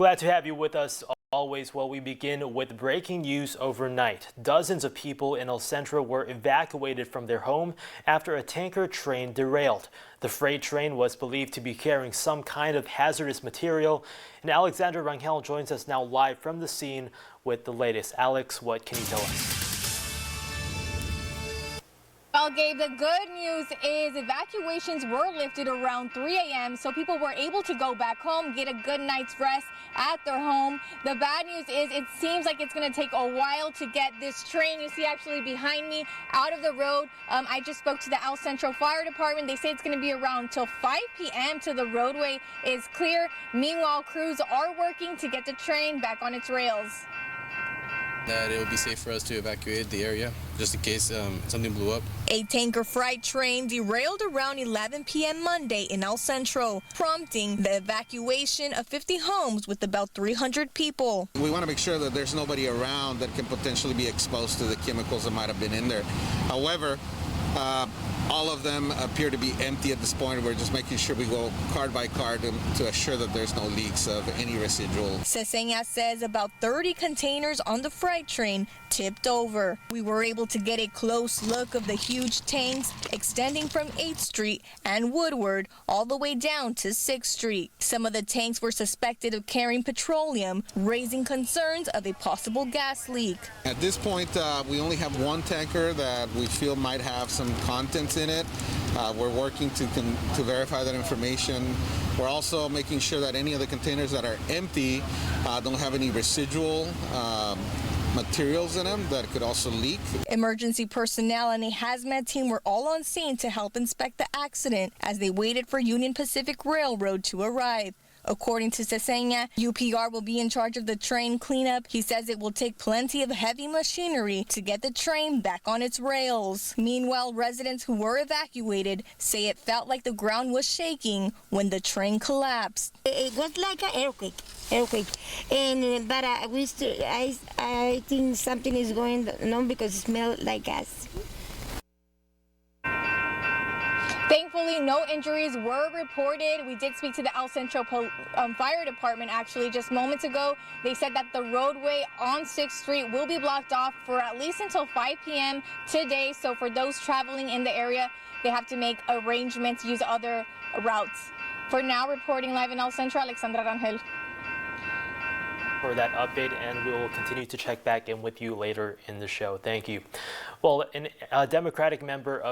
Glad to have you with us always. Well, we begin with breaking news overnight. Dozens of people in El Centro were evacuated from their home after a tanker train derailed. The freight train was believed to be carrying some kind of hazardous material. And Alexander Rangel joins us now live from the scene with the latest. Alex, what can you tell us? Well, Gabe, the good news is evacuations were lifted around 3 a.m. so people were able to go back home, get a good night's rest at their home. The bad news is it seems like it's going to take a while to get this train you see actually behind me out of the road. I just spoke to the El Centro Fire Department. They say it's going to be around till 5 p.m. till the roadway is clear. Meanwhile, crews are working to get the train back on its rails. That it will be safe for us to evacuate the area just in case something blew up. A tanker freight train derailed around 11 p.m. Monday in El Centro, prompting the evacuation of 50 homes with about 300 people. We want to make sure that there's nobody around that can potentially be exposed to the chemicals that might have been in there. However, all of them appear to be empty at this point. We're just making sure we go card by card to assure that there's no leaks of any residual. Cesena says about 30 containers on the freight train tipped over. We were able to get a close look of the huge tanks extending from 8th Street and Woodward all the way down to 6th Street. Some of the tanks were suspected of carrying petroleum, raising concerns of a possible gas leak. At this point, we only have one tanker that we feel might have some contents in it. We're working to verify that information. We're also making sure that any of the containers that are empty don't have any residual materials in them that could also leak. Emergency personnel and a hazmat team were all on scene to help inspect the accident as they waited for Union Pacific Railroad to arrive. According to Cesena, UPR will be in charge of the train cleanup. He says it will take plenty of heavy machinery to get the train back on its rails. Meanwhile, residents who were evacuated say it felt like the ground was shaking when the train collapsed. It was like an earthquake, and but I think something is going on because it smelled like gas. Thankfully, no injuries were reported. We did speak to the El Centro Fire Department actually just moments ago. They said that the roadway on 6th Street will be blocked off for at least until 5 p.m. today. So for those traveling in the area, they have to make arrangements, use other routes. For now, reporting live in El Centro, Alexandra Rangel. For that update, and we will continue to check back in with you later in the show. Thank you. Well, a Democratic member of